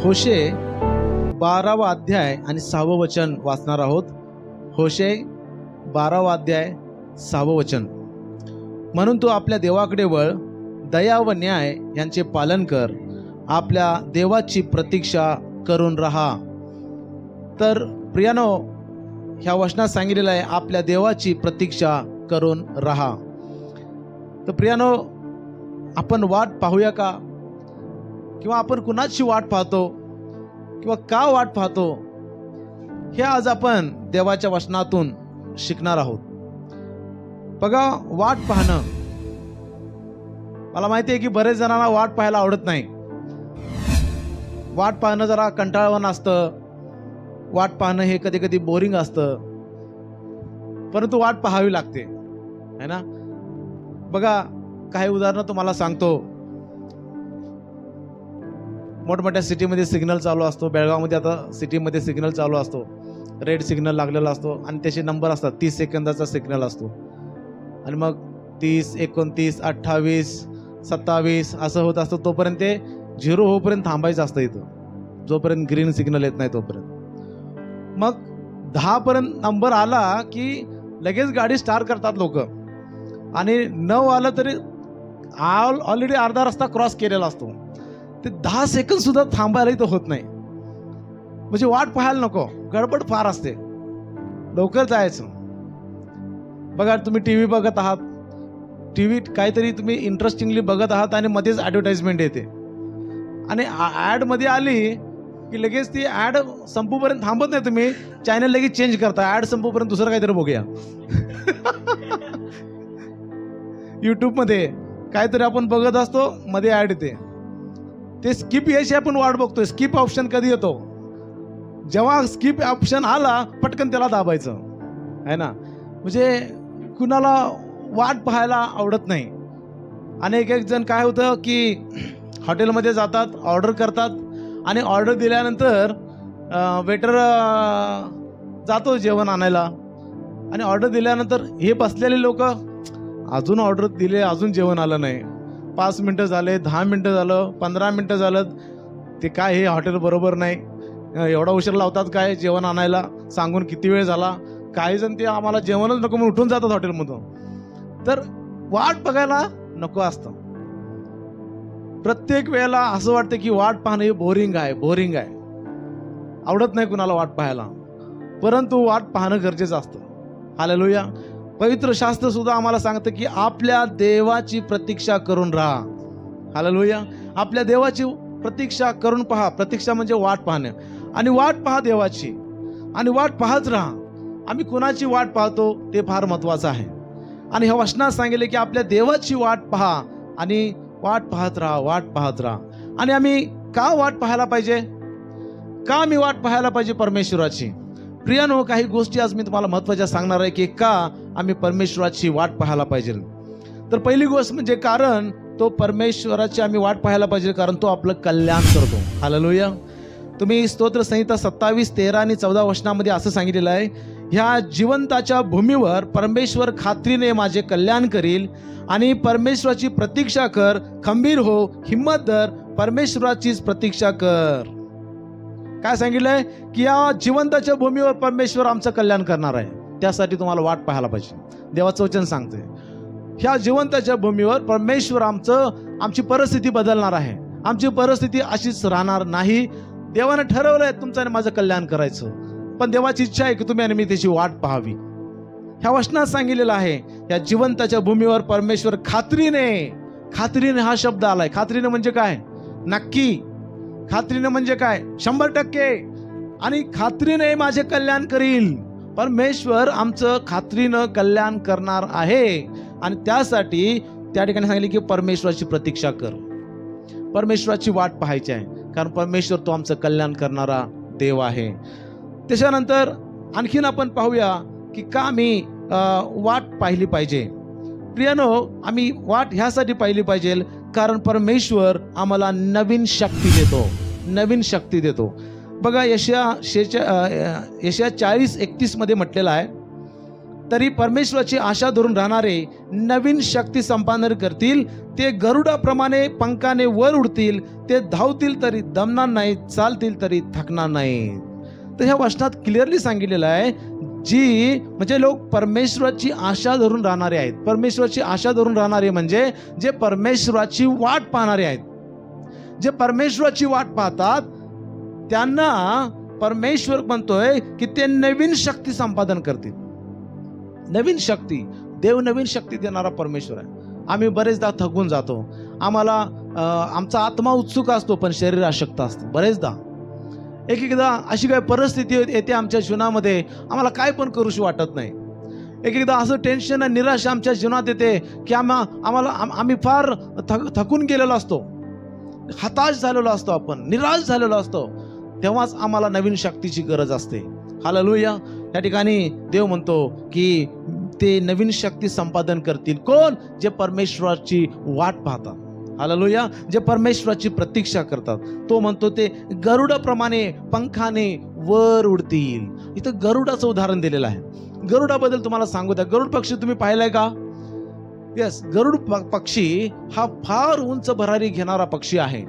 होशे 12वा अध्याय आणि 6वं वचन वाचणार आहोत. होशे 12वा अध्याय 6वं वचन. म्हणून तू आपल्या देवाकडे वळ, दया व न्याय यांचे पालन कर, आपल्या देवाची प्रतीक्षा करून राहा. तर प्रियानो, ह्या वचनात सांगितलेलं आहे आपल्या देवाची प्रतीक्षा करून राहा. तर प्रियानो, आपण वाट पाहूया का? किंवा आपण कुणाची वाट पाहतो किंवा का वाट पाहतो, हे आज आपण देवाच्या वचनातून शिकणार आहोत. बघा, वाट पाहणं, मला माहिती आहे की बरेच जणांना वाट पाहायला आवडत नाही. वाट पाहणं जरा कंटाळवाणं असतं. वाट पाहणं हे कधी कधी बोरिंग असतं, परंतु वाट पाहावी लागते, है ना. बघा, काही उदाहरणं तुम्हाला सांगतो. मोठमोठ्या सिटीमध्ये सिग्नल चालू असतो. बेळगावमध्ये आता सिटीमध्ये सिग्नल चालू असतो, रेड सिग्नल लागलेला असतो आणि त्याचे नंबर असतात. 30 सेकंदाचा सिग्नल असतो आणि मग 30, 29, 28, 27 असं होत असतं. तोपर्यंत ते 0 होईपर्यंत थांबायचं असतं इथं, जोपर्यंत ग्रीन सिग्नल येत नाही तोपर्यंत. मग 10 पर्यंत नंबर आला की लगेच गाडी स्टार्ट करतात लोक, आणि 9 आलं तरी ऑलरेडी अर्धा रस्ता क्रॉस केलेला असतो. ते 10 सेकंद सुद्धा थांबायलाही तर होत नाही. म्हणजे वाट पाहायला नको, गडबड फार असते, लवकर जायचं. बघा, तुम्ही टीव्ही बघत आहात, टीव्ही काहीतरी तुम्ही इंटरेस्टिंगली बघत आहात आणि मध्येच ॲडव्हर्टाइजमेंट येते, आणि ॲड मध्ये आली की लगेच ती ॲड संपूपर्यंत थांबत नाही. तुम्ही चॅनल लगेच चेंज करता, ॲड संपूपर्यंत दुसरं काहीतरी बघूया. यूट्यूबमध्ये काहीतरी आपण बघत असतो, मध्ये ॲड येते, ते स्किप यायची आपण वाट बघतोय. स्किप ऑप्शन कधी येतो? जेव्हा स्किप ऑप्शन आला पटकन त्याला दाबायचं, है ना. म्हणजे कुणाला वाट पाहायला आवडत नाही. आणि एक जण काय होतं की हॉटेलमध्ये जातात, ऑर्डर करतात, आणि ऑर्डर दिल्यानंतर वेटर जातो जेवण आणायला, आणि ऑर्डर दिल्यानंतर हे बसलेले लोक अजून ऑर्डर दिले, अजून जेवण आलं नाही. 5 मिनटं झाले, 10 मिनटं झालं, 15 मिनटं झालं. ते काय, हे हॉटेल बरोबर नाही, एवढा उशीर लावतात काय जेवण आणायला, सांगून किती वेळ झाला. काही जण ते आम्हाला जेवणच नको म्हणून उठून जातात हॉटेलमधून. तर वाट बघायला नको असतं. प्रत्येक वेळेला असं वाटतं की वाट पाहणं हे बोरिंग आहे, बोरिंग आहे, आवडत नाही कुणाला वाट पाहायला. परंतु वाट पाहणं गरजेचं असतं. हालेलुया. पवित्र शास्त्र सुद्धा आम्हाला सांगतं की आपल्या देवाची प्रतीक्षा करून राहा. हालेलुया. आपल्या देवाची प्रतीक्षा करून पहा. प्रतीक्षा म्हणजे वाट पाहणं, आणि वाट पहा देवाची, आणि वाट पाहत राहा. आम्ही कुणाची वाट पाहतो ते फार महत्वाचं आहे. आणि ह्या वचनात सांगितले की आपल्या देवाची वाट पहा आणि वाट पाहत राहा, वाट पाहत राहा. आणि आम्ही का वाट पाहायला पाहिजे? का आम्ही वाट पाहायला पाहिजे परमेश्वराची? प्रियानो, काही गोष्टी आज मी तुम्हाला महत्त्वाच्या सांगणार आहे की का आम्ही परमेश्वराची वाट पाहायला पाहिजे. तर पहिली गोष्ट म्हणजे कारण तो परमेश्वराची आम्ही वाट पाहायला पाहिजे कारण तो आपलं कल्याण करतो. हालेलुया. तुम्ही स्तोत्र संहिता 27, 13 आणि 14 वचनामध्ये असं सांगितलेलं आहे, ह्या जिवंताच्या भूमीवर परमेश्वर खात्रीने माझे कल्याण करील, आणि परमेश्वराची प्रतीक्षा कर, खंबीर हो, हिम्मत धर, परमेश्वराचीच प्रतीक्षा कर. काय सांगितलंय की या जिवंताच्या भूमीवर परमेश्वर आमचं कल्याण करणार आहे. त्यासाठी तुम्हाला वाट पाहायला पाहिजे. देवाचं वचन सांगते, ह्या जिवंताच्या भूमीवर परमेश्वर आमची परिस्थिती बदलणार आहे. आमची परिस्थिती अशीच राहणार नाही. देवाने ठरवलंय तुमचं आणि माझं कल्याण करायचं, पण देवाची इच्छा आहे की तुम्ही आणि मी त्याची वाट पाहावी. ह्या वचनात सांगितलेलं आहे, या जिवंताच्या भूमीवर परमेश्वर खात्रीने हा शब्द आलाय. खात्रीने म्हणजे काय? नक्की. खात्रीने म्हणजे काय? 100%. आणि खात्रीने माझे कल्याण करील. परमेश्वर आमचं खात्रीनं कल्याण करणार आहे, आणि त्यासाठी त्या ठिकाणी सांगितले की परमेश्वराची प्रतीक्षा कर, परमेश्वराची वाट पाहायची आहे, कारण परमेश्वर तो आमचं कल्याण करणारा देव आहे. त्याच्यानंतर आणखीन आपण पाहूया की का आम्ही वाट पाहिली पाहिजे. प्रियानो, आम्ही वाट ह्यासाठी पाहिली पाहिजे कारण परमेश्वर आम्हाला नवीन शक्ती देतो. बघा, यशया 40:31 मध्ये म्हटलेलं आहे, तरी परमेश्वराची आशा धरून राहणारे नवीन शक्ती संपादन करतील. ते गरुडाप्रमाणे पंखाने वर उडतील. ते धावतील तरी दमणार नाहीत, चालतील तरी थकणार नाहीत. तर ह्या वचनात क्लिअरली सांगितलेलं आहे, जी म्हणजे लोक परमेश्वराची आशा धरून राहणारे आहेत. परमेश्वराची आशा धरून राहणारे म्हणजे जे परमेश्वराची वाट पाहणारे आहेत. जे परमेश्वराची वाट पाहतात त्यांना परमेश्वर म्हणतोय की ते नवीन शक्ती संपादन करतील. नवीन शक्ती, देव नवीन शक्ती देणारा परमेश्वर आहे. आम्ही बरेचदा थकून जातो. आम्हाला आमचा आत्मा उत्सुक असतो पण शरीर अशक्त असतं. बरेचदा एकदा अशी काही परिस्थिती येते आमच्या जीवनामध्ये, आम्हाला काय पण करूशी वाटत नाही. एकदा असं टेन्शन आणि निराशा आमच्या जीवनात येते की आम्ही फार थकून गेलेलो असतो, हताश झालेलो असतो, आपण निराश झालेलो असतो. तेव्हाच आम्हाला नवीन शक्तीची गरज असते. हालेलुया. या ठिकाणी देव म्हणतो की ते नवीन शक्ती संपादन करतील. कोण? जे परमेश्वराची वाट पाहतात. हालेलुया. जे परमेश्वराची प्रतीक्षा करतात. तो म्हणतो ते गरुडाप्रमाणे पंखाने वर उडतील. इथं गरुडाचं उदाहरण दिलेलं आहे. गरुडाबद्दल तुम्हाला सांगू द्या. गरुड पक्षी तुम्ही पाहिलाय का? येस, गरुड पक्षी हा फार उंच भरारी घेणारा पक्षी आहे.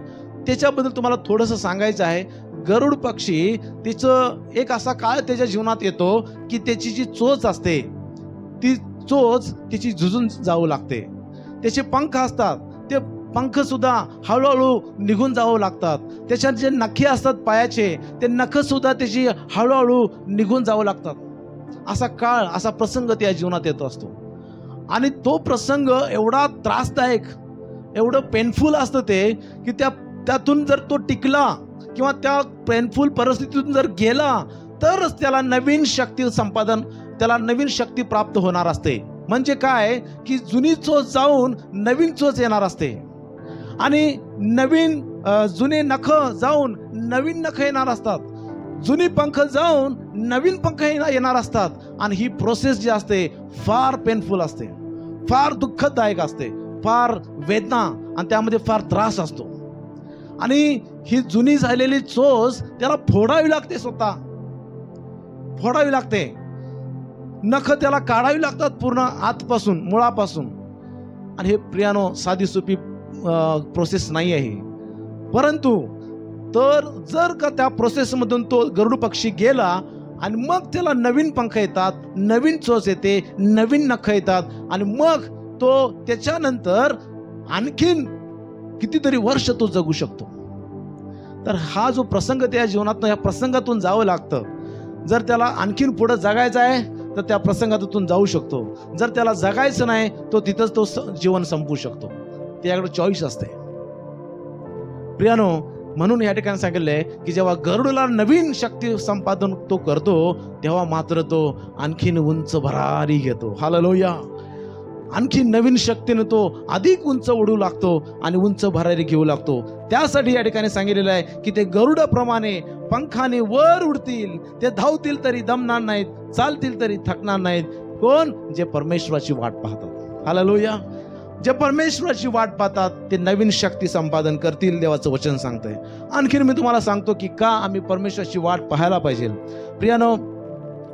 त्याच्याबद्दल तुम्हाला थोडंसं सांगायचं आहे. गरुड पक्षी, तिचं एक असा काळ त्याच्या जीवनात येतो की त्याची जी चोच असते ती चोच तिची झुजून जाऊ लागते. त्याचे पंख असतात, ते पंख सुद्धा हळूहळू निघून जावं लागतात. त्याच्यात जे नखे असतात पायाचे, ते नख सुद्धा त्याची हळूहळू निघून जावं लागतात. असा काळ, असा प्रसंग त्या जीवनात येतो असतो. आणि तो प्रसंग एवढा त्रासदायक, एवढं पेनफुल असतं ते की त्यातून जर तो टिकला किंवा त्या पेनफुल परिस्थितीतून जर गेला तरच त्याला नवीन शक्ती संपादन, त्याला नवीन शक्ती प्राप्त होणार असते. म्हणजे काय की जुनी चोच जाऊन नवीन चोच येणार असते आणि जुने नख जाऊन नवीन नख येणार असतात. जुनी पंख जाऊन नवीन पंख येणार असतात. आणि ही प्रोसेस जी असते फार पेनफुल असते, फार दुःखदायक असते, फार वेदना आणि त्यामध्ये फार त्रास असतो. आणि ही जुनी झालेली चोच त्याला फोडावी लागते, स्वतः फोडावी लागते. नख त्याला काढावी लागतात पूर्ण आतपासून, मुळापासून. आणि हे प्रियानो साधी सोपी प्रोसेस नाही आहे. परंतु तर जर का त्या प्रोसेसमधून तो गरुड पक्षी गेला आणि मग त्याला नवीन पंख येतात, नवीन चोच येते, नवीन नख येतात आणि मग तो त्याच्यानंतर आणखीन कितीतरी वर्ष तो जगू शकतो. तर हा जो प्रसंग त्या जीवनातून, या प्रसंगातून जावं लागतं. जर त्याला आणखीन पुढे जगायचं आहे तर त्या प्रसंगातून जाऊ शकतो. जर त्याला जगायचं नाही तो तिथंच तो जीवन संपू शकतो. त्याकडे चॉईस असते. प्रियानो, म्हणून या ठिकाणी सांगितलंय की जेव्हा गरुडला नवीन शक्ती संपादन तो करतो तेव्हा मात्र तो आणखीन उंच भरारी घेतो. हालेलुया. आणखी नवीन शक्तीने तो अधिक उंच उडू लागतो आणि उंच भरारी घेऊ लागतो. त्यासाठी या ठिकाणी सांगितलेलं आहे की ते गरुडाप्रमाणे पंखाने वर उडतील. ते धावतील तरी दमणार नाहीत, चालतील तरी थकणार नाहीत. कोण? जे परमेश्वराची वाट पाहतात. हालेलुया. जे परमेश्वराची वाट पाहतात ते नवीन शक्ती संपादन करतील, देवाचं वचन सांगतंय. आणखीन मी तुम्हाला सांगतो की का आम्ही परमेश्वराची वाट पाहायला पाहिजे. प्रियानो,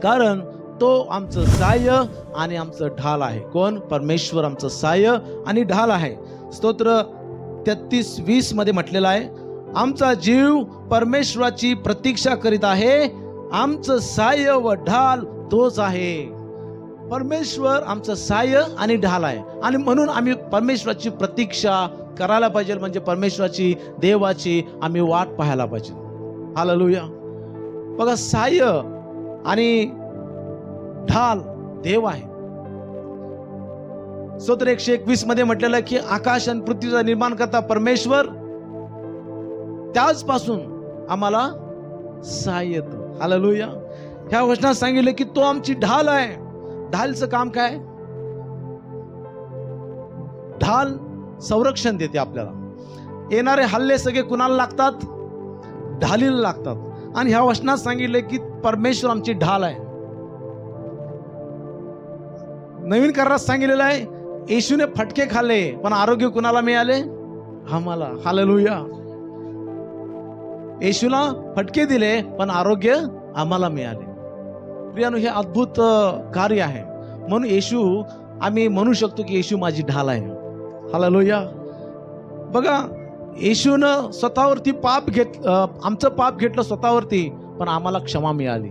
कारण तो आमचं साह्य आणि आमचं ढाल आहे. कोण? परमेश्वर आमचं साह्य आणि ढाल आहे. स्तोत्र 33:20 मध्ये म्हटलेलं आहे, आमचा जीव परमेश्वराची प्रतीक्षा करीत आहे, आमचं साह्य व ढाल तोच आहे. परमेश्वर आमचं साह्य आणि ढाल आहे आणि म्हणून आम्ही परमेश्वराची प्रतीक्षा करायला पाहिजे. म्हणजे परमेश्वराची, देवाची आम्ही वाट पाहायला पाहिजे. हालेलुया. बघा, साह्य आणि ढाल देव आहे. स्तोत्र 121 मध्ये म्हटलेलं आहे की आकाश आणि पृथ्वीचा निर्माण करता परमेश्वर, त्याचपासून आम्हाला साह्य येतं. हालेलुया. ह्या वचनात सांगितलं की तो आमची ढाल आहे. ढालचं काम काय? ढाल संरक्षण देते आपल्याला. येणारे हल्ले सगळे कुणाला लागतात? ढालीला लागतात. आणि ह्या वचनात सांगितले की परमेश्वर आमची ढाल आहे. नवीन करारात सांगितलेलं आहे, येशूने फटके खाल्ले पण आरोग्य कुणाला मिळाले? आम्हाला. हालेलुया. येशूला फटके दिले पण आरोग्य आम्हाला मिळाले. प्रियानो, हे अद्भुत कार्य आहे. म्हणून येशू, आम्ही म्हणू शकतो की येशू माझी ढाल आहे. हालेलुया. बघा, येशूनं स्वतःवरती आमचं पाप घेतलं स्वतःवरती, पण आम्हाला क्षमा मिळाली.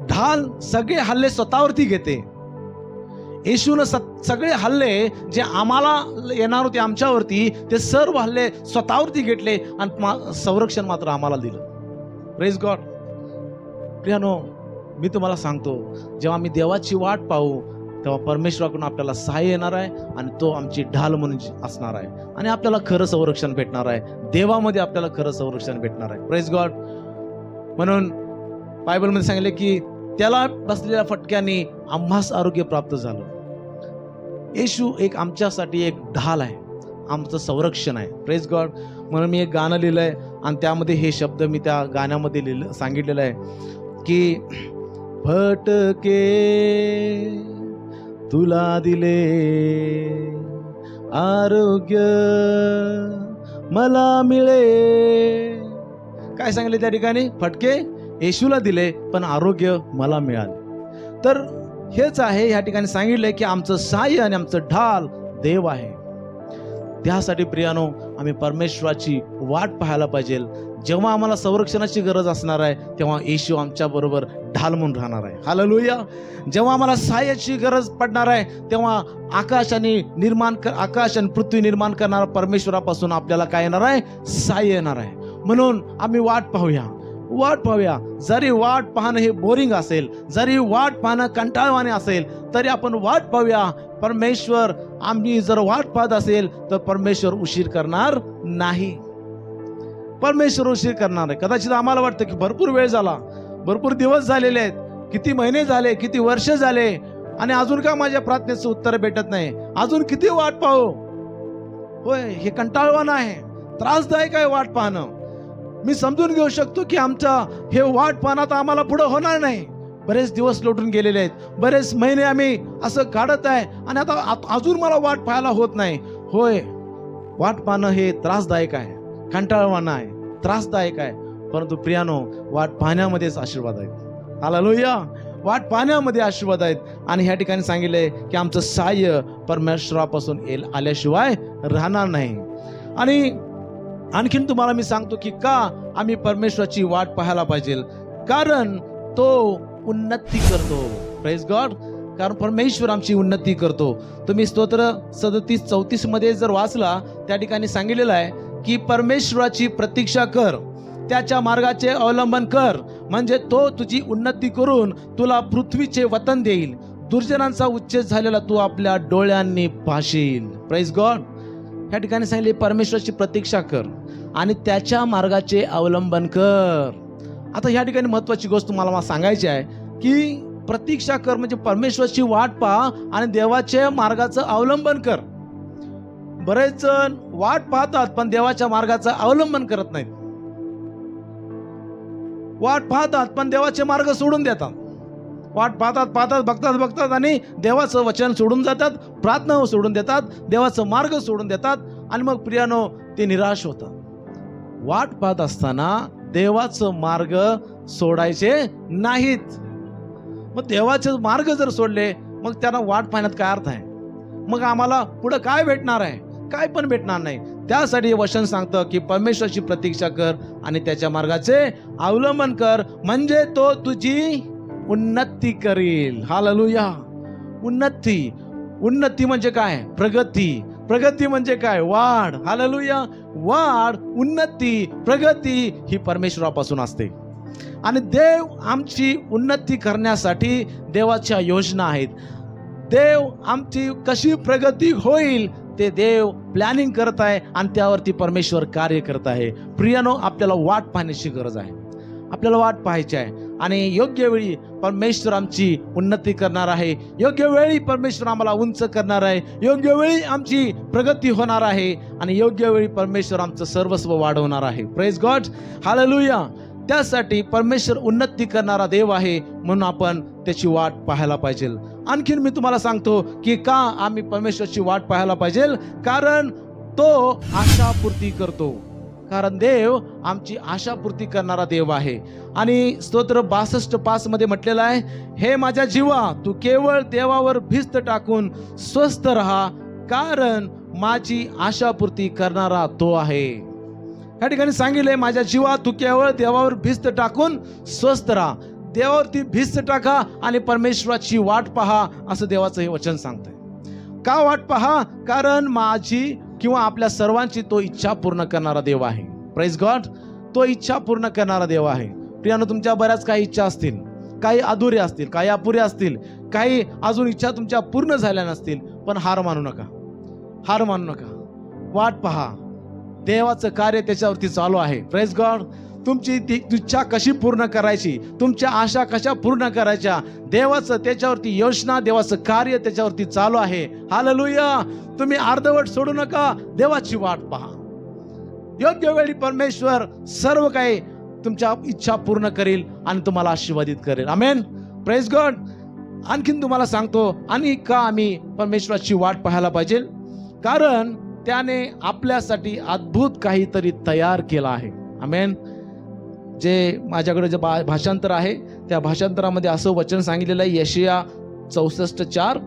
ढाल सगळे हल्ले स्वतःवरती घेते. येशूनं सगळे हल्ले जे आम्हाला येणार होते आमच्यावरती, ते सर्व हल्ले स्वतःवरती घेतले आणि संरक्षण मात्र आम्हाला दिलं. Praise God. प्रियानो, मी तुम्हाला सांगतो, जेव्हा आम्ही देवाची वाट पाहू तेव्हा परमेश्वराकडून आपल्याला सहाय्य येणार आहे आणि तो आमची ढाल म्हणून असणार आहे आणि आपल्याला खरं संरक्षण भेटणार आहे. देवामध्ये आपल्याला खरं संरक्षण भेटणार आहे. Praise God. म्हणून बायबलमध्ये सांगितले की त्याला बसलेल्या फटक्याने आम्हास आरोग्य प्राप्त झालं. येशू एक आमच्यासाठी एक ढाल आहे, आमचं संरक्षण आहे. Praise God. म्हणून मी एक गाणं लिहिलंय आणि त्यामध्ये हे शब्द मी त्या गाण्यामध्ये सांगितलेलं आहे की फटके तुला दिले, आरोग्य मला मिळे. काय सांगितले त्या ठिकाणी? फटके येशूला दिले पण आरोग्य मला मिळाले. तर हेच आहे या ठिकाणी सांगितलंय की आमचं सहाय्य आणि आमचं ढाल देव आहे. त्यासाठी प्रियानो, आम्ही परमेश्वराची वाट पाहायला पाहिजे. जेव्हा आम्हाला संरक्षणाची गरज असणार आहे तेव्हा येशू आमच्या बरोबर ढाल म्हणून राहणार आहे. हालेलुया. जेव्हा आम्हाला सहाय्याची गरज पडणार आहे तेव्हा आकाश आणि पृथ्वी निर्माण करणारा परमेश्वरापासून आपल्याला काय येणार आहे? सहाय्य येणार आहे. म्हणून आम्ही वाट पाहूया. जरी वाट पाहणं हे बोरिंग असेल, जरी वाट पाहणं कंटाळवाणे असेल, तरी आपण वाट पाहूया. परमेश्वर, आम्ही जर वाट पाहत असेल तर परमेश्वर उशीर करणार नाही. परमेश्वर उशीर करणार नाही. कदाचित आम्हाला वाटतं की भरपूर वेळ झाला, भरपूर दिवस झालेले आहेत, किती महिने झाले, किती वर्ष झाले आणि अजून का माझ्या प्रार्थनेचं उत्तर भेटत नाही, अजून किती वाट पाहू. होय, हे कंटाळवाणं आहे, त्रासदायक आहे वाट पाहणं. मी समजून घेऊ शकतो की आमच्या हे वाट पाहणं आम्हाला पुढे होणार नाही. बरेच दिवस लोटून गेलेले आहेत, बरेच महिने आम्ही असं काढत आहे आणि आता अजून मला वाट पाहायला होत नाही. होय, वाट पाहणं हे त्रासदायक आहे, कंटाळवाणं आहे, त्रासदायक आहे. परंतु प्रियानो, वाट पाहण्यामध्येच आशीर्वाद आहेत. हालेलुया. वाट पाहण्यामध्ये आशीर्वाद आहेत. आणि ह्या ठिकाणी सांगितलंय की आमचं सहाय्य परमेश्वरापासून आल्याशिवाय राहणार नाही. आणि आणखीन तुम्हाला मी सांगतो की का आम्ही परमेश्वराची वाट पाहायला पाहिजे. कारण तो उन्नती करतो. Praise God. कारण परमेश्वर आमची उन्नती करतो. तुम्ही स्तोत्र 37-34 मध्ये जर वाचला, त्या ठिकाणी सांगितलेलं आहे की परमेश्वराची प्रतीक्षा कर, त्याच्या मार्गाचे अवलंबन कर, म्हणजे तो तुझी उन्नती करून तुला पृथ्वीचे वतन देईल. दुर्जनांचा उच्छेद झालेला तू आपल्या डोळ्यांनी पाहशील. Praise God. ह्या ठिकाणी सांगितले परमेश्वराची प्रतीक्षा कर आणि त्याच्या मार्गाचे अवलंबन कर. आता ह्या ठिकाणी महत्वाची गोष्ट तुम्हाला सांगायची आहे की प्रतीक्षा कर म्हणजे परमेश्वराची वाट पहा आणि देवाच्या मार्गाचं अवलंबन कर. बरेच जण वाट पाहतात पण देवाच्या मार्गाचं अवलंबन करत नाहीत. वाट पाहतात पण देवाचे मार्ग सोडून देतात. वाट पाहतात, बघतात आणि देवाचं वचन सोडून जातात, प्रार्थना सोडून देतात, देवाचं मार्ग सोडून देतात आणि मग प्रियानो ते निराश होतात. वाट पाहत असताना देवाचं मार्ग सोडायचे नाहीत. मग देवाचे मार्ग जर सोडले मग त्यांना वाट पाहण्यात काय अर्थ आहे? मग आम्हाला पुढे काय भेटणार आहे? काय पण भेटणार नाही. त्यासाठी वचन सांगतं की परमेश्वराची प्रतीक्षा कर आणि त्याच्या मार्गाचे अवलंबन कर, म्हणजे तो तुझी उन्नती करील. हालेलुया. उन्नती म्हणजे काय? प्रगती म्हणजे काय? वाढ. हालेलुया. वाढ, उन्नती, प्रगती ही परमेश्वरापासून असते. आणि देव आमची उन्नती करण्यासाठी देवाच्या योजना आहेत. देव आमची कशी प्रगती होईल ते देव प्लॅनिंग करत आहे आणि त्यावरती परमेश्वर कार्य करत आहे. प्रियानो, आपल्याला वाट पाहण्याची गरज आहे. आपल्याला वाट पाहायची आहे आणि योग्य वेळी परमेश्वर आमची उन्नती करणार आहे. योग्य वेळी परमेश्वर आम्हाला उंच करणार आहे. योग्य वेळी आमची प्रगती होणार आहे आणि योग्य वेळी परमेश्वर आमचं सर्वस्व वाढवणार आहे. Praise God. हालेलुया. त्यासाठी परमेश्वर उन्नती करणारा देव आहे, म्हणून आपण त्याची वाट पाहायला पाहिजे. आणखीन मी तुम्हाला सांगतो की का आम्ही परमेश्वराची वाट पाहायला पाहिजे. कारण तो आशापूर्ती करतो. कारण देव आमची आशापूर्ती करणारा देव आहे. आणि स्तोत्र 62:5 मध्ये म्हटलेलं आहे, हे माझ्या जीवा तू केवळ देवावर भिस्त टाकून स्वस्थ राहा, कारण माझी आशापूर्ती करणारा तो आहे. या ठिकाणी सांगितले, माझ्या जीवा तू केवळ देवावर भिस्त टाकून स्वस्थ राहा. देवावरती भिस्त टाका आणि परमेश्वराची वाट पहा, असं देवाचं हे वचन सांगतंय. का वाट पहा? कारण माझी किंवा आपल्या सर्वांची तो इच्छा पूर्ण करणारा देव आहे. Praise God. तो इच्छा पूर्ण करणारा देव आहे. प्रियानो, तुमच्या बऱ्याच काही इच्छा असतील, काही अधुऱ्या असतील, काही अपुऱ्या असतील, काही अजून इच्छा तुमच्या पूर्ण झाल्या नसतील, पण हार मानू नका, हार मानू नका. वाट पहा, देवाचं कार्य त्याच्यावरती चालू आहे. Praise God. तुमची ती इच्छा कशी पूर्ण करायची, तुमच्या आशा कशा पूर्ण करायच्या, देवाचं त्याच्यावरती योजना, देवाचं कार्य त्याच्यावरती चालू आहे. हालेलुया. तुम्ही अर्धवट सोडू नका, देवाची वाट पहा. योग्य वेळी परमेश्वर सर्व काही तुमच्या इच्छा पूर्ण करेल आणि तुम्हाला आशीर्वादित करेल. आमेन. Praise God. आणखीन तुम्हाला सांगतो, आणि का आम्ही परमेश्वराची वाट पाहायला पाहिजे? कारण त्याने आपल्यासाठी अद्भुत काहीतरी तयार केलं आहे. आमेन. जे माझ्याकडे जे भाषांतर आहे, त्या भाषांतरामध्ये असं वचन सांगितलेलं आहे, यशाया 64:4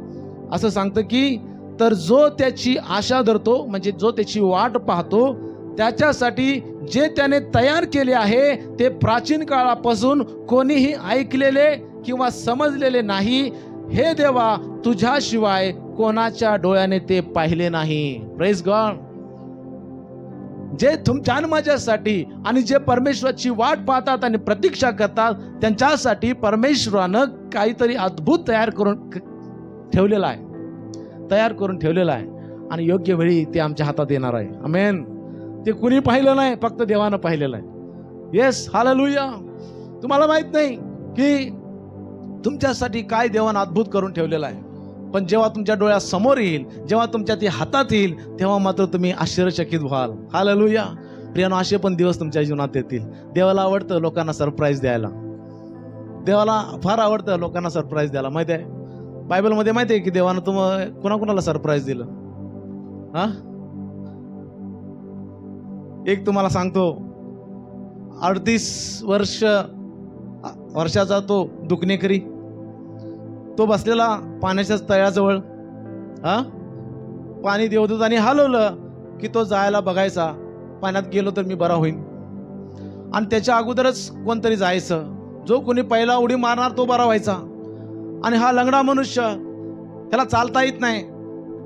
असं सांगतं की, तर जो त्याची आशा धरतो, म्हणजे जो त्याची वाट पाहतो, त्याच्यासाठी जे त्याने तयार केले आहे ते प्राचीन काळापासून कोणीही ऐकलेले किंवा समजलेले नाही. हे देवा, तुझ्याशिवाय कोणाच्या डोळ्याने ते पाहिले नाही. Praise God. जे तुमच्या माझ्यासाठी आणि जे परमेश्वराची वाट पाहतात आणि प्रतीक्षा करतात, त्यांच्यासाठी परमेश्वरानं काहीतरी अद्भुत तयार करून ठेवलेलं आहे, आणि योग्य वेळी ते आमच्या हातात येणार आहे. आमेन. ते कुणी पाहिलं नाही, फक्त देवानं पाहिलेलं आहे. Yes, hallelujah. तुम्हाला माहित नाही की तुमच्यासाठी काय देवानं अद्भुत करून ठेवलेलं आहे, पण जेव्हा तुमच्या डोळ्यासमोर येईल, जेव्हा तुमच्या ती हातात येईल, तेव्हा मात्र तुम्ही आश्चर्यचकित व्हाल. हालेलुया. प्रियानो, असे पण दिवस तुमच्या जीवनात येतील. देवाला आवडतं लोकांना सरप्राईज द्यायला. देवाला फार आवडतं लोकांना सरप्राईज द्यायला. माहिती आहे, बायबलमध्ये माहिती आहे की देवानं कुणाकुणाला सरप्राईज दिलं. हा, एक तुम्हाला सांगतो, 38 वर्षाचा तो दुखणेकरी, तो बसलेला पाण्याच्या तळ्याजवळ. पाणी देवदूताने हलवलं की तो जायला बघायचा, पाण्यात गेलो तर मी बरा होईन. आणि त्याच्या अगोदरच कोणतरी जायचं, जो कोणी पहिला उडी मारणार तो बरा व्हायचा. आणि हा लंगडा मनुष्य, त्याला चालता येत नाही,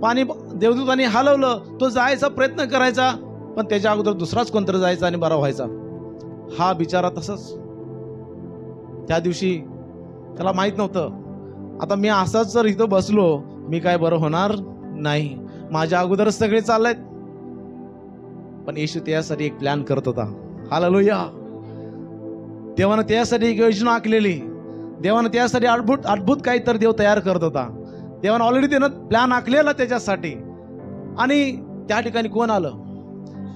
पाणी देवदूताने हलवलं, तो जायचा प्रयत्न करायचा, पण त्याच्या अगोदर दुसराच कोणतरी जायचा आणि बरा व्हायचा. हा बिचारा तसंच. त्या दिवशी त्याला माहित नव्हतं, आता मी असाच जर इथं बसलो, मी काय बरं होणार नाही, माझ्या अगोदरच सगळे चाललेत. पण येशू त्यासाठी एक प्लॅन करत होता. हालेलुया. देवानं त्यासाठी एक योजना आखलेली. देवानं त्यासाठी अद्भुत काहीतरी देव तयार करत होता. देवानं ऑलरेडी त्यानं प्लॅन आखलेला त्याच्यासाठी. आणि त्या ठिकाणी कोण आलं?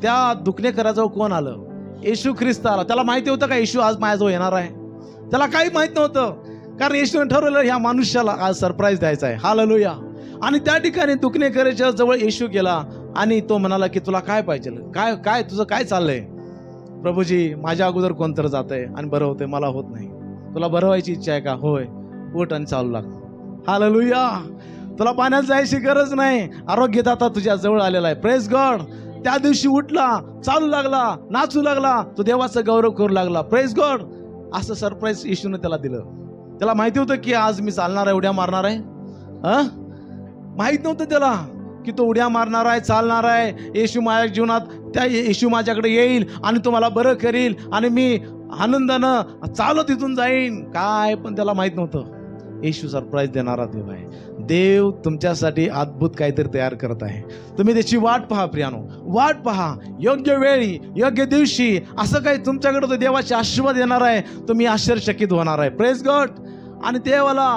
त्या दुखणेकराजवळ कोण आलं? येशू ख्रिस्त आला. त्याला माहिती होतं का येशू आज माझ्याजवळ येणार आहे? त्याला काही माहित नव्हतं, कारण येशूने ठरवलं ह्या मनुष्याला आज सरप्राईज द्यायचा आहे. हालेलुया. आणि त्या ठिकाणी दुखणेकराच्या जवळ येशू गेला आणि तो म्हणाला की तुला काय पाहिजे, काय तुझं काय चाललंय? प्रभूजी, माझ्या अगोदर कोणतरी जातंय आणि बरं होतंय, मला होत नाही. तुला बरं व्हायची इच्छा आहे का? होय. उठ आणि चालू लाग. हालेलुया. तुला पाण्यात जायची गरज नाही, आरोग्यदाता तुझ्या जवळ आलेला आहे. Praise God. त्या दिवशी उठला, चालू लागला, नाचू लागला, तो देवाचा गौरव करू लागला. Praise God. असं सरप्राईज येशूने त्याला दिलं. त्याला माहिती होतं की आज मी चालणार आहे, उड्या मारणार आहे? माहित नव्हतं त्याला की तो उड्या मारणार आहे, चालणार आहे. येशू माझ्या जीवनात, त्या येशू माझ्याकडे येईल आणि तो मला बरं करील आणि मी आनंदानं चालत इथून जाईन. काय पण त्याला माहित नव्हतं, येशू सरप्राईज देणारा देव आहे. देव तुमच्यासाठी अद्भुत काहीतरी तयार करत आहे. तुम्ही त्याची वाट पहा प्रियानो, वाट पहा. योग्य वेळी, योग्य दिवशी असं काही तुमच्याकडे तो देवाचे आशीर्वाद येणार आहे. तुम्ही आश्चर्यचकित होणार आहे. Praise God. आणि देवाला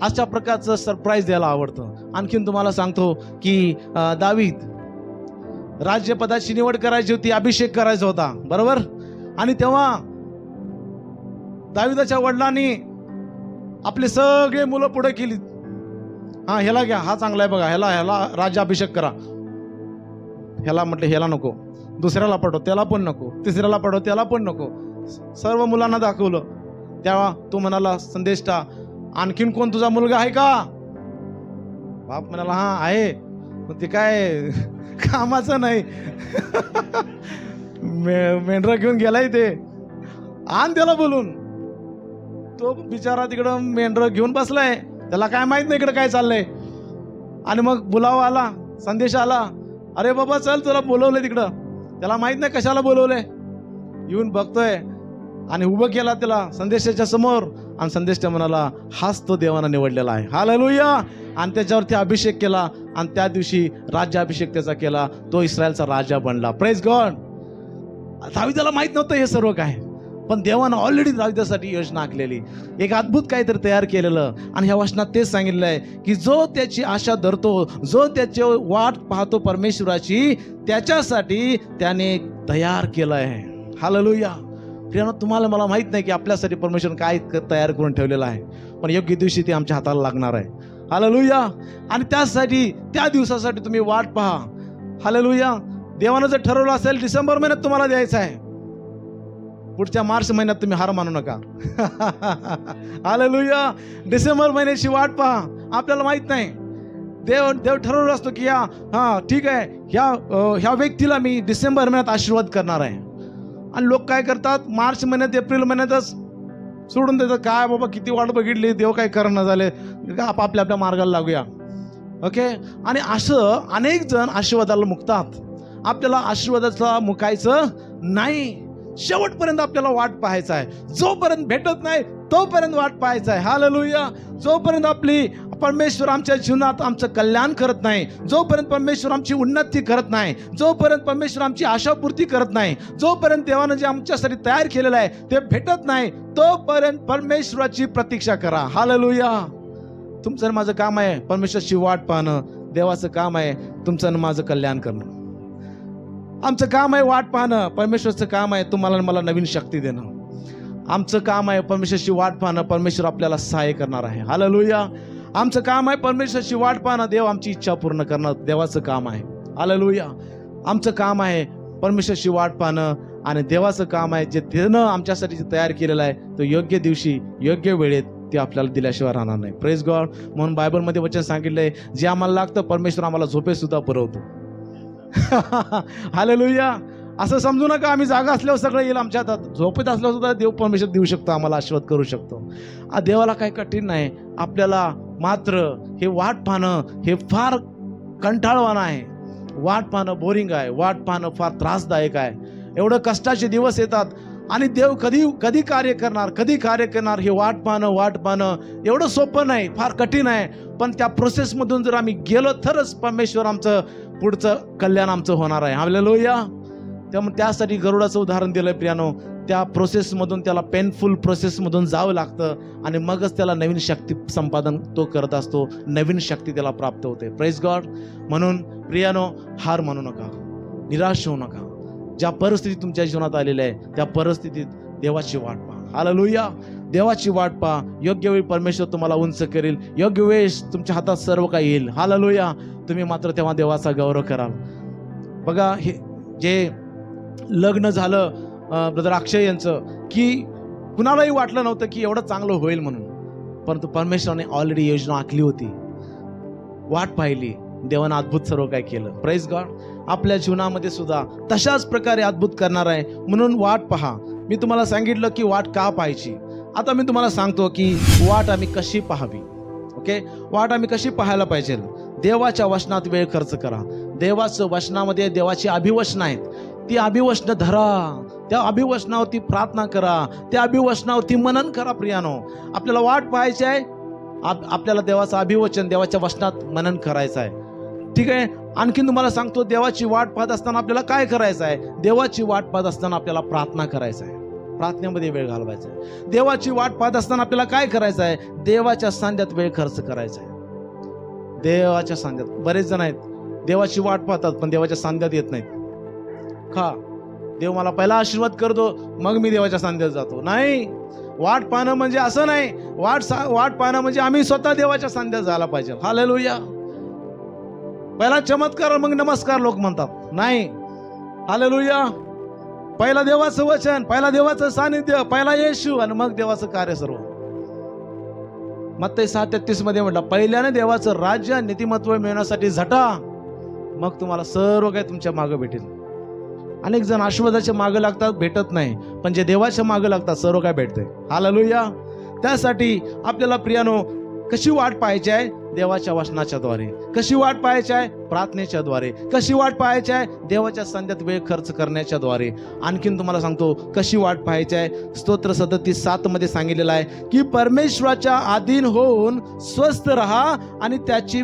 अशा प्रकारचं सरप्राईज द्यायला आवडतं. आणखीन तुम्हाला सांगतो की दावीद राज्यपदाची निवड करायची होती, अभिषेक करायचा होता, बरोबर? आणि तेव्हा दावीदाच्या वडिलांनी आपले सगळे मुलं पुढे केली. ह्याला घ्या, हा चांगला आहे बघा, ह्याला राज्याभिषेक करा. ह्याला म्हटलं ह्याला नको, दुसऱ्याला पाठव, त्याला पण नको, तिसऱ्याला पाठव, त्याला पण नको. सर्व मुलांना दाखवलं. तेव्हा तो म्हणाला संदेष्टा, आणखीन कोण तुझा मुलगा आहे का? बाप म्हणाला हा आहे, पण ते काय कामाचं नाही. मेंढरा घेऊन गेलाय ते, आण त्याला बोलून. तो बिचारा तिकडं मेंढर घेऊन बसलाय, त्याला काय माहित नाही इकडे काय चाललंय. आणि मग बुलावा आला, संदेश आला, अरे बाबा चल तुला बोलवलंय तिकडं. त्याला माहित नाही कशाला बोलवलंय. येऊन बघतोय आणि उभं केला त्याला संदेशाच्या समोर. आणि संदेश म्हणाला हाच तो देवानं निवडलेला आहे. हालेलुया. आणि त्याच्यावरती अभिषेक केला आणि त्या दिवशी राज्याभिषेक त्याचा केला. तो इस्रायलचा राजा बनला. Praise God. दाविदाला माहित नव्हतं हे सर्व काय, पण देवानं ऑलरेडी दाविदासाठी योजना आखलेली, एक अद्भुत काहीतरी तयार केलेलं. आणि ह्या वचनात तेच सांगितलंय की जो त्याची आशा धरतो, जो त्याची वाट पाहतो परमेश्वराची, त्याच्यासाठी त्याने तयार केलं आहे. हालेलुया. प्रियानो, तुम्हाला मला माहित नाही की आपल्यासाठी परमेश्वर काय तयार करून ठेवलेलं आहे, पण योग्य दिवशी ते आमच्या हाताला लागणार आहे. हालेलुया. आणि त्यासाठी, त्या दिवसासाठी तुम्ही वाट पहा. हालेलुया. देवानं जर ठरवलं असेल डिसेंबर महिन्यात तुम्हाला द्यायचं आहे, पुढच्या मार्च महिन्यात तुम्ही हार मानू नका. हालेलुया. डिसेंबर महिन्याची वाट पहा. आपल्याला माहित नाही, देव ठरवलं असतो की ठीक आहे, ह्या व्यक्तीला मी डिसेंबर महिन्यात आशीर्वाद करणार आहे. आणि लोक काय करतात, मार्च महिन्यात एप्रिल महिन्यातच सोडून देतात. काय बाबा किती वाट बघितली, देव काय करणं झाले, आपल्या मार्गाला लागूया. ओके. आणि असं अनेक जण आशीर्वादाला मुकतात. आपल्याला आशीर्वादाला मुकायचं नाही. शेवटपर्यंत आपल्याला वाट पाहायचं आहे. जोपर्यंत भेटत नाही तोपर्यंत वाट पाहायचं आहे. हालेलुया. जोपर्यंत आपली परमेश्वर आमच्या जीवनात आमचं कल्याण करत नाही, जोपर्यंत परमेश्वर आमची उन्नती करत नाही, जोपर्यंत परमेश्वर आमची आशापूर्ती करत नाही, जोपर्यंत देवानं जे आमच्यासाठी तयार केलेलं आहे ते भेटत नाही, तोपर्यंत परमेश्वराची प्रतीक्षा करा. हालेलुया. तुमचं आणि माझं काम आहे परमेश्वराची वाट पाहणं. देवाचं काम आहे तुमचं आणि माझं कल्याण करणं. आमचं काम आहे वाट पाहणं. परमेश्वरचं काम आहे तुम्हाला आणि मला नवीन शक्ती देणं. आमचं काम आहे परमेश्वराची वाट पाहणं. परमेश्वर आपल्याला सहाय्य करणार आहे. हालेलुया. आमचं काम आहे परमेश्वराची वाट पाहणं. देव आमची इच्छा पूर्ण करणं देवाचं काम आहे. हालेलुया. आमचं काम आहे परमेश्वराची वाट पाहणं आणि देवाचं काम आहे जे देणं आमच्यासाठी जे तयार केलेलं आहे तो योग्य दिवशी योग्य वेळेत ते आपल्याला दिल्याशिवाय राहणार नाही. Praise God. म्हणून बायबलमध्ये वचन सांगितलंय, जे आम्हाला लागतं परमेश्वर आम्हाला झोपेत सुद्धा पुरवतो. हालेलुया. असं समजू नका आम्ही जागा असल्यावर सगळं येईल आमच्या हातात. झोपेत असल्यावर सुद्धा देव परमेश्वर देऊ शकतो, आम्हाला आशीर्वाद करू शकतो. देवाला काही कठीण नाही. आपल्याला मात्र हे वाट पाहणं हे फार कंटाळवाणं आहे. वाट पाहणं बोरिंग आहे. वाट पाहणं फार त्रासदायक आहे. एवढं कष्टाचे दिवस येतात आणि देव कधी कार्य करणार हे वाट पाहणं एवढं सोपं नाही, फार कठीण आहे. पण त्या प्रोसेसमधून जर आम्ही गेलो तरच परमेश्वर आमचं पुढचं कल्याण आमचं होणार आहे. हालेलुया. त्यामुळे त्यासाठी गरुडाचं उदाहरण दिलंय प्रियानो. त्या प्रोसेसमधून त्याला पेनफुल प्रोसेसमधून जावं लागतं आणि मगच त्याला नवीन शक्ती संपादन तो करत असतो, नवीन शक्ती त्याला प्राप्त होते. Praise God. म्हणून प्रियानो, हार मानू नका, निराश होऊ नका. ज्या परिस्थिती तुमच्या जीवनात आलेल्या आहे त्या परिस्थितीत देवाची वाट पहा. हालेलुया. देवाची वाट पहा. योग्य वेळी परमेश्वर तुम्हाला उंच करेल. योग्य वेळेस तुमच्या हातात सर्व काही येईल. हालेलुया. तुम्ही मात्र तेव्हा देवाचा गौरव कराल. बघा, हे जे लग्न झालं ब्रदर अक्षय यांचं, की कुणालाही वाटलं नव्हतं की एवढं चांगलं होईल म्हणून, परंतु परमेश्वराने ऑलरेडी योजना आखली होती. वाट पाहिली, देवानं अद्भुत सर्व काय केलं. Praise God. आपल्या जीवनामध्ये सुद्धा तशाच प्रकारे अद्भुत करणार आहे. म्हणून वाट पहा. मी तुम्हाला सांगितलं की वाट का पाहायची. आता मी तुम्हाला सांगतो की वाट आम्ही कशी पाहावी. ओके. वाट आम्ही कशी पाहायला पाहिजे. देवाच्या वचनात वेळ खर्च करा. देवाचं वचनामध्ये देवाची अभिवचनं आहेत, ती अभिवचनं धरा. त्या अभिवचनावरती प्रार्थना करा. त्या अभिवचनावरती मनन करा. प्रियानो, आपल्याला वाट पाहायची आहे. आपल्याला देवाचं अभिवचन, देवाच्या वचनात मनन करायचं आहे. ठीक आहे. आणखीन तुम्हाला सांगतो, देवाची वाट पाहत असताना आपल्याला काय करायचं आहे. देवाची वाट पाहत असताना आपल्याला प्रार्थना करायचं आहे. प्रार्थनेमध्ये वेळ घालवायचा आहे. देवाची वाट पाहत असताना आपल्याला काय करायचं आहे. देवाच्या सांध्यात वेळ खर्च करायचा आहे. देवाच्या सांध्यात. बरेच जण आहेत देवाची वाट पाहतात पण देवाच्या सांध्यात येत नाहीत. देव मला पहिला आशीर्वाद करतो मग मी देवाच्या सांध्यात जातो. नाही. वाट पाहणं म्हणजे असं नाही. वाट पाहणं म्हणजे आम्ही स्वतः देवाच्या सांध्यात जायला पाहिजे. हालेलुया. पहिला चमत्कार मग नमस्कार लोक म्हणतात. नाही. हालेलुया. पहिला देवाचं वचन, पहिला देवाचं सानिध्य, पहिला येशू आणि मग देवाचं कार्य सर्व. मत्ती 6:33 मध्ये म्हटलं, पहिल्याने देवाचं राज्य नीतिमत्व मिळवण्यासाठी झटा, मग तुम्हाला सर्व काही तुमच्या मागे भेटेल. अनेक जण आशीर्वादाच्या मागे लागतात, भेटत नाही, पण जे देवाच्या मागे लागतात सर्व काय भेटते. हालेलुया. त्यासाठी आपल्याला प्रियानो कशी वाट पाहायची आहे? देवाच्या वचनाच्या द्वारे. कशी वाट पाहायची आहे? प्रार्थनेच्या द्वारे. कशी वाट पाहायची आहे? देवाच्या संध्यात वेळ खर्च करण्याच्या द्वारे. आणखीन तुम्हाला सांगतो कशी वाट पाहायची आहे. स्तोत्र 37:7 मध्ये सांगितलेलं आहे की परमेश्वराच्या अधीन होऊन स्वस्थ राहा आणि त्याची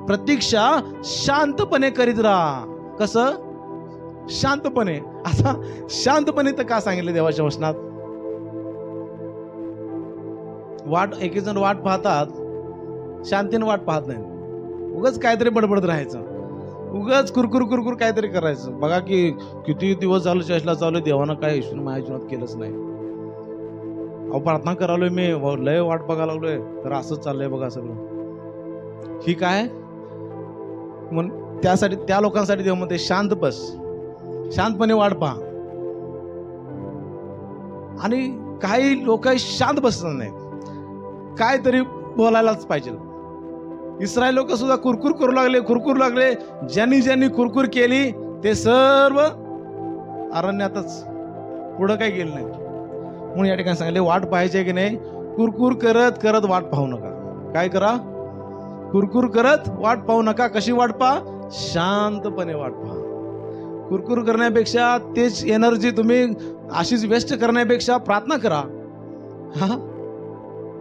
प्रतीक्षा शांतपणे करीत राहा. कसं? शांतपणे. आता शांतपणे तर का सांगितलं देवाच्या वचनात? एक जण वाट पाहतात, शांतीने वाट पाहत नाही. उगाच काहीतरी बडबडत राहायचं, उगाच कुरकुर कुरकुर काहीतरी करायचं. बघा की किती दिवस झालं चर्चला चालू, देवानं काय ईश्वर माझ्या जीवनात केलंच नाही. अहो प्रार्थना करालोय मी, लय वाट बघायला लागलोय, तर असंच चाललंय बघा सगळं. ही काय म्हणून त्यासाठी त्या लोकांसाठी देव म्हणते शांत बस, शांतपणे वाट पहा. आणि काही लोक शांत बसत नाही, काहीतरी बोलायलाच पाहिजे. इस्रायल लोक सुद्धा कुरकुर करू लागले, कुरकुर लागले. ज्यांनी ज्यांनी कुरकुर केली ते सर्व अरण्यातच, पुढं काही गेलं नाही. म्हणून या ठिकाणी सांगितले वाट पाहायचे की नाही, कुरकुर करत करत वाट पाहू नका. काय करा? कुरकुर करत वाट पाहू नका. कशी वाट पहा? शांतपणे वाट पहा. कुरकुर करण्यापेक्षा तेच एनर्जी तुम्ही अशीच वेस्ट करण्यापेक्षा प्रार्थना करा,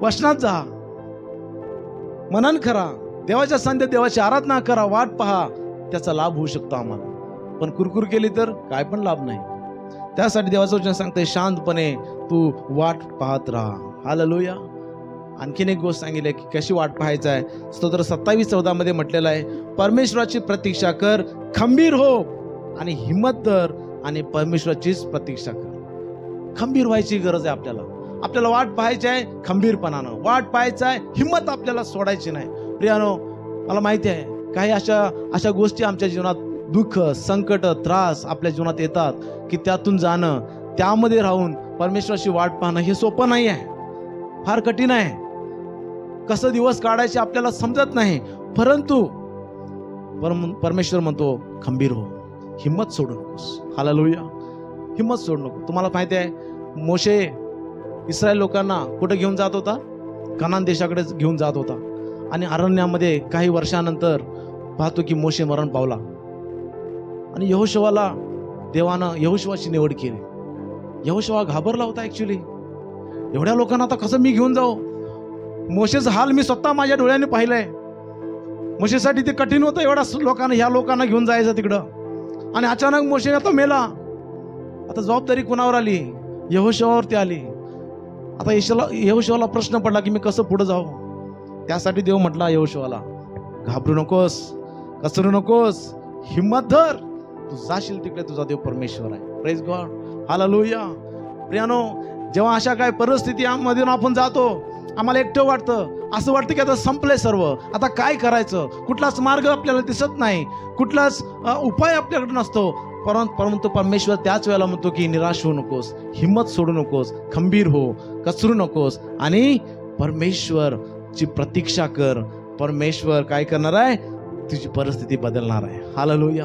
वचनात जा, मनन करा, देवाच्या संध्यात देवाची आराधना करा, वाट पहा. त्याचा लाभ होऊ शकतो आम्हाला. पण कुरकुर केली तर काय पण लाभ नाही. त्यासाठी देवाचं वचन सांगते शांतपणे तू वाट पाहत राहा. हालेलुया. आणखीन एक गोष्ट सांगितली की कशी वाट पाहायचं आहे. स्तोत्र 27:14 मध्ये म्हटलेलं आहे, परमेश्वराची प्रतीक्षा कर, खंबीर हो आणि हिम्मत धर आणि परमेश्वराचीच प्रतीक्षा कर. खंबीर व्हायची गरज आहे आपल्याला. आपल्याला वाट पाहायची आहे खंबीरपणानं, वाट पाहायचं आहे, हिम्मत आपल्याला सोडायची नाही. प्रियानो, मला माहिती आहे काही अशा गोष्टी आमच्या जीवनात, दुःख, संकट, त्रास आपल्या जीवनात येतात की त्यातून जाणं, त्यामध्ये राहून परमेश्वराची वाट पाहणं हे सोपं नाही आहे, फार कठीण आहे. कसं दिवस काढायचे आपल्याला समजत नाही. परंतु परमेश्वर म्हणतो खंबीर हो, हिम्मत सोडू नकोस. हालेलुया. हिम्मत सोडू नको. तुम्हाला माहिती आहे मोशे इस्रायल लोकांना कुठे घेऊन जात होता? कनान देशाकडे घेऊन जात होता. आणि अरण्यामध्ये काही वर्षानंतर पाहतो की मोशे मरण पावला. आणि यहोशुवाला देवानं यहोशुवाची निवड केली. यहोशुवा घाबरला होता ऍक्च्युली, एवढ्या लोकांना आता कसं मी घेऊन जाऊ? मोशेचा हाल मी स्वतः माझ्या डोळ्याने पाहिलंय. मोशेसाठी ते कठीण होतं, एवढ्या लोकांना, ह्या लोकांना घेऊन जायचं तिकडं. आणि अचानक मोशे आता मेला. आता जबाबदारी कुणावर आली? यहोशुवावरती आली. आता यहोशुवाला प्रश्न पडला की मी कसं पुढे जाऊ. त्यासाठी देव म्हटला यहोशुवाला, घाबरू नकोस, कसरू नकोस, हिम्मत धर, तू जाशील तिकडे, तुझा देव परमेश्वर आहे. Praise God. हालेलुया. प्रियानो, जेव्हा अशा काय परिस्थितीमधून आपण जातो, आम्हाला एकटं वाटतं, असं वाटतं की आता संपलंय सर्व, आता काय करायचं, कुठलाच मार्ग आपल्याला दिसत नाही, कुठलाच उपाय आपल्याकडे नसतो. परंतु परमेश्वर त्याच वेळेला म्हणतो की निराश होऊ नकोस, हिम्मत सोडू नकोस, खंबीर हो, कचरू नकोस आणि परमेश्वरची प्रतीक्षा कर. परमेश्वर काय करणार आहे? तुझी परिस्थिती बदलणार आहे. हालेलुया.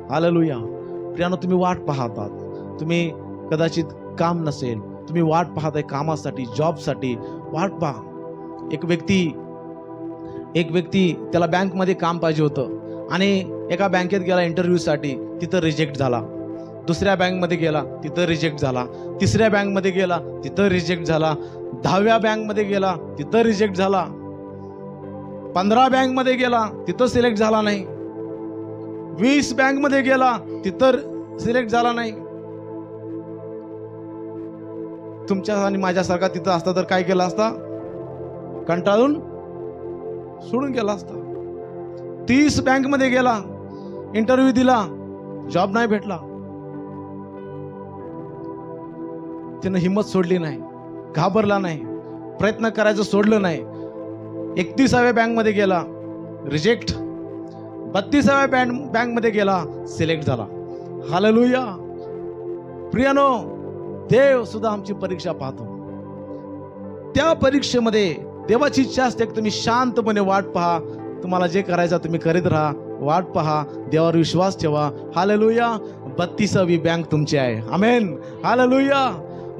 हालेलुया. प्रियानो, तुम्ही वाट पाहतात, तुम्ही कदाचित काम नसेल, तुम्ही वाट पाहताय कामासाठी, जॉबसाठी, वाट पहा. एक व्यक्ती त्याला बँकमध्ये काम पाहिजे होतं आणि एका बँकेत गेला इंटरव्ह्यूसाठी, तिथं रिजेक्ट झाला. दुसऱ्या बँकमध्ये गेला, तिथं रिजेक्ट झाला. तिसऱ्या बँकमध्ये गेला, तिथं रिजेक्ट झाला. 10व्या बँकमध्ये गेला, तिथं रिजेक्ट झाला. 15 बँकमध्ये गेला, तिथं सिलेक्ट झाला नाही. 20 बँकमध्ये गेला, तिथं सिलेक्ट झाला नाही. तुमच्या आणि माझ्यासारखा तिथं असता तर काय केलं असता? कंटाळून सोडून गेला असता. 30 बँकमध्ये गेला, इंटरव्ह्यू दिला, जॉब नाही भेटला. त्यानं हिम्मत सोडली नाही, घाबरला नाही, प्रयत्न करायचं सोडलं नाही. 31व्या बँकमध्ये गेला, रिजेक्ट. 32व्या बँकमध्ये गेला, सिलेक्ट झाला. हालेलुया. प्रियानो, देव सुद्धा आमची परीक्षा पाहतो. त्या परीक्षेमध्ये देवाची इच्छा असते की तुम्ही शांतपणे वाट पहा. तुम्हाला जे करायचं तुम्ही करीत राहा, वाट पहा, देवावर विश्वास ठेवा. हालेलुया. 32वी बँक तुमची आहे. आमेन. हालेलुया.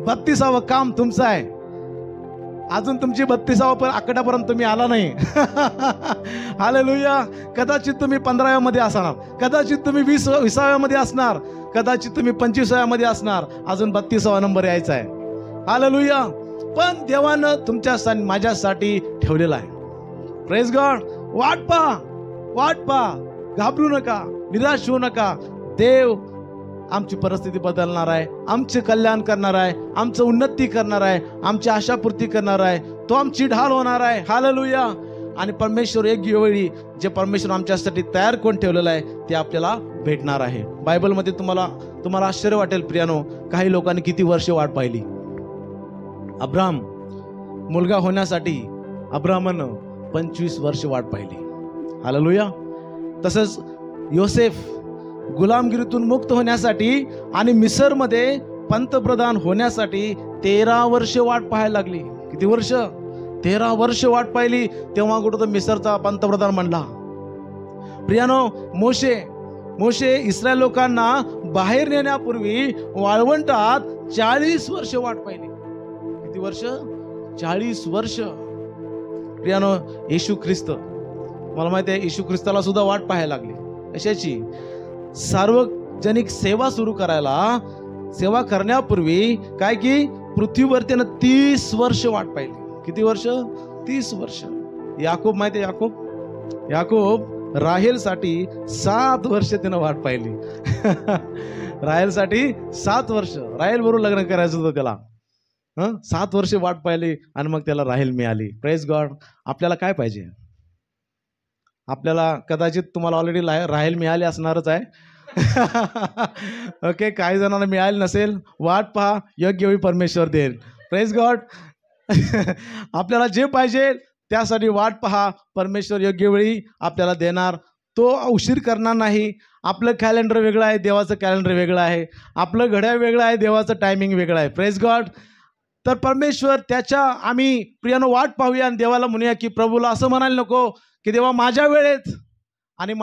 32वं काम तुमचं आहे. अजून तुमची 32वा आकड्यापर्यंत तुम्ही आला नाही. हालेलुया. कदाचित तुम्ही 15व्यामध्ये असणार, कदाचित तुम्ही 20व्यामध्ये असणार, कदाचित तुम्ही 25व्यामध्ये असणार. अजून 32वा नंबर यायचा आहे. हालेलुया. पण देवानं तुमच्यासाठी माझ्यासाठी ठेवलेला आहे. Praise God. वाट पहा, वाट पहा, घाबरू नका, निराश होऊ नका. देव आमची परिस्थिती बदलणार आहे, आमचे कल्याण करणार आहे, आमचं उन्नती करणार आहे, आमची आशापूर्ती करणार आहे. तो आमची ढाल होणार आहे. हालेलुया. आणि परमेश्वर एक वेळी जे परमेश्वर आमच्यासाठी तयार करून ठेवलेलं आहे ते आपल्याला भेटणार आहे. बायबलमध्ये तुम्हाला आश्चर्य वाटेल प्रियानो, काही लोकांनी किती वर्ष वाट पाहिली. अब्राम मुलगा होण्यासाठी अब्रामानं 25 वर्ष वाट पाहिली. हालेलुया. तसंच योसेफ गुलामगिरीतून मुक्त होण्यासाठी आणि मिसरमध्ये पंतप्रधान होण्यासाठी 13 वर्ष वाट पाहायला लागली. किती वर्ष? 13 वर्ष वाट पाहिली. तेव्हा कुठं तर मिसरचा पंतप्रधान म्हणला. प्रियानो, मोशे इस्रायल लोकांना बाहेर नेण्यापूर्वी वाळवंटात 40 वर्ष वाट पाहिली. किती वर्ष? 40 वर्ष. प्रियानो, येशू ख्रिस्त, मला माहिती आहे येशू ख्रिस्ताला सुद्धा वाट पाहायला लागली. कशाची? सार्वजनिक सेवा सुरू करायला, सेवा करण्यापूर्वी काय की पृथ्वीवर त्यानं 30 वर्ष वाट पाहिली. किती वर्ष? 30 वर्ष. याकूब माहिती आहे, याकूब राहेलसाठी 7 वर्ष त्यानं वाट पाहिली. राहेलसाठी 7 वर्ष. राहेल बरोबर लग्न करायचं होतं त्याला. 7 वर्ष वाट पाहिली आणि मग त्याला राहेल मिळाली. Praise God. आपल्याला काय पाहिजे? आपल्याला कदाचित तुम्हाला ऑलरेडी राहेल मिळाली असणारच आहे. ओके, काही जणांना मिळाली नसेल. वाट पहा, योग्य वेळी परमेश्वर देईल. Praise God. आपल्याला जे पाहिजे त्यासाठी वाट पहा, परमेश्वर योग्य वेळी आपल्याला देणार. तो उशीर करणार नाही. आपलं कॅलेंडर वेगळं आहे, देवाचं कॅलेंडर वेगळं आहे. आपलं घड्याळ वेगळं आहे, देवाचं टायमिंग वेगळं आहे. Praise God. तर परमेश्वर त्याच्या आम्ही प्रियानो वाट पाहूया आणि देवाला म्हणूया की प्रभूला असं म्हणायला नको की देवा माझ्या वेळेत आणि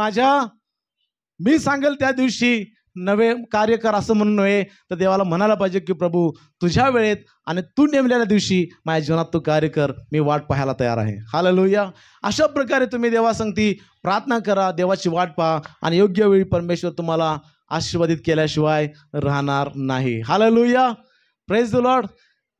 मी सांगेल त्या दिवशी नवे कार्य कर, असं म्हणून नव्हे. तर देवाला म्हणायला पाहिजे की प्रभू तुझ्या वेळेत आणि तू नेमलेल्या दिवशी माझ्या जीवनात तू कार्य कर, मी वाट पाहायला तयार आहे. हालेलुया. अशा प्रकारे तुम्ही देवासंगती प्रार्थना करा, देवाची वाट पहा आणि योग्य वेळी परमेश्वर तुम्हाला आशीर्वादित केल्याशिवाय राहणार नाही. हालेलुया. Praise the Lord.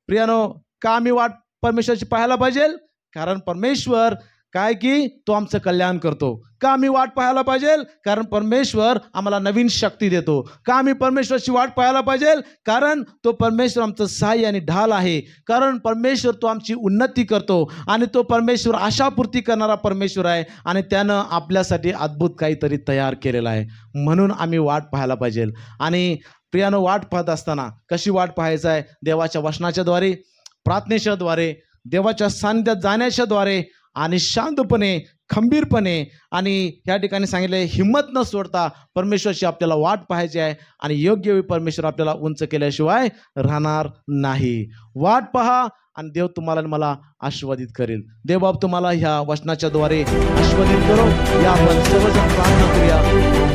प्रियानो, का आम्ही वाट परमेश्वराची पाहायला पाहिजे? कारण परमेश्वर काय की तो आमचं कल्याण करतो. का आम्ही वाट पाहायला पाहिजे? कारण परमेश्वर आम्हाला नवीन शक्ती देतो. का आम्ही परमेश्वराची वाट पाहायला पाहिजे? कारण तो परमेश्वर आमचं सहाय्य आणि ढाल आहे. कारण परमेश्वर तो आमची उन्नती करतो आणि तो परमेश्वर आशापूर्ती करणारा परमेश्वर आहे आणि त्यानं आपल्यासाठी अद्भुत काहीतरी तयार केलेलं आहे. म्हणून आम्ही वाट पाहायला पाहिजे. आणि प्रियानो, वाट पाहत असताना कशी वाट पाहायचं आहे? देवाच्या वचनाच्या द्वारे, प्रार्थनेच्या द्वारे, देवाच्या सान्निध्यात जाण्याच्या द्वारे आणि शांतपणे, खंबीरपणे आणि या ठिकाणी सांगितले हिम्मत न सोडता परमेश्वराची आपल्याला वाट पाहायची आहे आणि योग्य वेळी परमेश्वर आपल्याला उंच केल्याशिवाय राहणार नाही. वाट पहा आणि देव तुम्हाला आणि मला आशीर्वादित करेल. देवबाप तुम्हाला ह्या वचनाच्या द्वारे आशीर्वादित करो. या आपण सर्वजण प्रार्थना करूया.